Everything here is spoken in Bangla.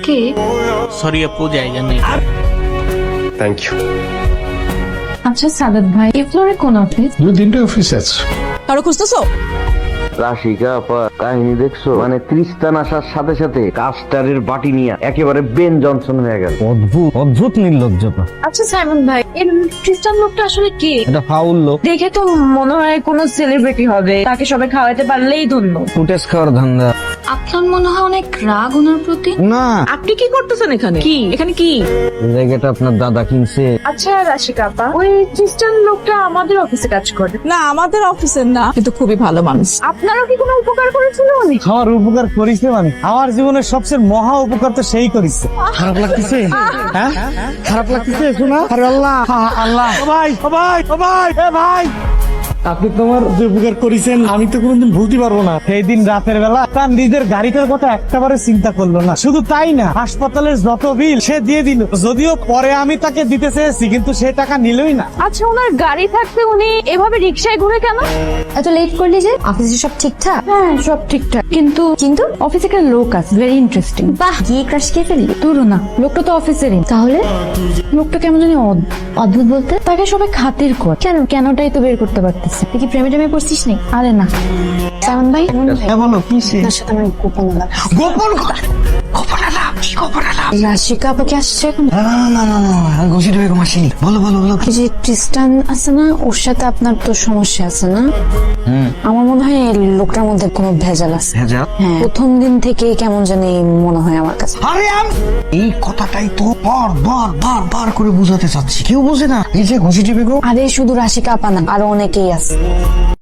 কে? সরি আপু, জায়গা নেই। Thank you. আচ্ছা সাদাত ভাই, এই ফ্লোরে কোন অফিস? 2-3টে অফিস আছে। কারো খুঁজতেছো? রাশিকা আপা কাহিনী দেখছো? মানে ত্রিস্তান আসার সাথে সাথে কাস্টারের বাটি নিয়ে একেবারে বেন জনসন হয়ে গেল। অদ্ভুত নির্লজ্জতা। আচ্ছা সাইমন ভাই, এই খ্রিস্টান লোকটা আসলে কে? এটা ফাউল লোক, দেখে তো মনে হয় কোনো সেলিব্রিটি হবে, তাকে সবাই খাওয়াতে পারলেই ধন্য। ফুটেজ খাওয়ার ধান্দা। আপনার মনে হয় অনেক রাগ ওনার প্রতি। না, আপনি কি করতেছেন এখানে? কি এখানে কি? এই জায়গাটা আপনার দাদা কিনছে। আচ্ছা রাশিকা আপা, ওই খ্রিস্টান লোকটা আমাদের অফিসে কাজ করে। না, আমাদের অফিসের না, কিন্তু খুবই ভালো মানুষ। আপনারও কি কোনো উপকার করেছিল উনি? আমার উপকার করিছে মানে আমার জীবনের সবচেয়ে মহা উপকার তো সেই করিছে। খারাপ লাগতেছে? হ্যাঁ খারাপ লাগতেছে শোনা? আরে আল্লাহ আল্লাহ, ও ভাই ও ভাই ও ভাই এ ভাই, আপনি তোমার যে উপকার করেছেন আমি তো কোনোদিন ভুলতে পারবো না। সেই দিন রাতের বেলা তার নিজের গাড়িটার কথা একটাবারে চিন্তা করলো না। শুধু তাই না, হাসপাতালের যত বিল সে দিয়ে দিল। যদিও পরে আমি তাকে দিতে চেয়েছি, কিন্তু সে টাকা নিলই না। আচ্ছা, ওনার গাড়ি থাকতে উনি এভাবে রিক্সায় ঘুরে কেন? এত লেট করলি যে? অফিসে সব ঠিকঠাক? হ্যাঁ সব ঠিকঠাক, কিন্তু কিন্তু অফিসে একটা লোক আছে, ভেরি ইন্টারেস্টিং। বাহ, গিয়ে ক্রাশ খেয়ে ফেললি? দূরও না, লোকটা তো অফিসেরই। তাহলে লোকটা কেমন জানি অদ্ভুত বলতে? তাকে সবাই খাতির কর। কেনটাই তো বের করতে পারতেছে। তুই কি প্রেমে টেমে পড়ছিস নি? আরে না। সাইমন ভাই, হ্যাঁ বলো কিসে? তার সাথে আমার গোপন আলাপ। গোপন গোপন আলাপ? কি গোপন আলাপ? রাশিকা আপাকে আসছে এখন। না না না না, আমি ঘুষি দেবে মাসিনি। বলো বলো বলো। এই যে খ্রিস্টান আছে না, ওর সাথে আপনার তো সমস্যা আছে না? আমার মনে হয় এই লোকটার মধ্যে কোনো ভেজাল আছে। ভেজাল? হ্যাঁ, প্রথম দিন থেকে কেমন জানি মনে হয় আমার কাছে। আরে এই কথাটাই তো বার করে বুঝাতে চাচ্ছি, কেউ বোঝে না। এই যে ঘুষি টিপে গো। আরে শুধু রাশিকা আপা না, আরো অনেকেই আছে।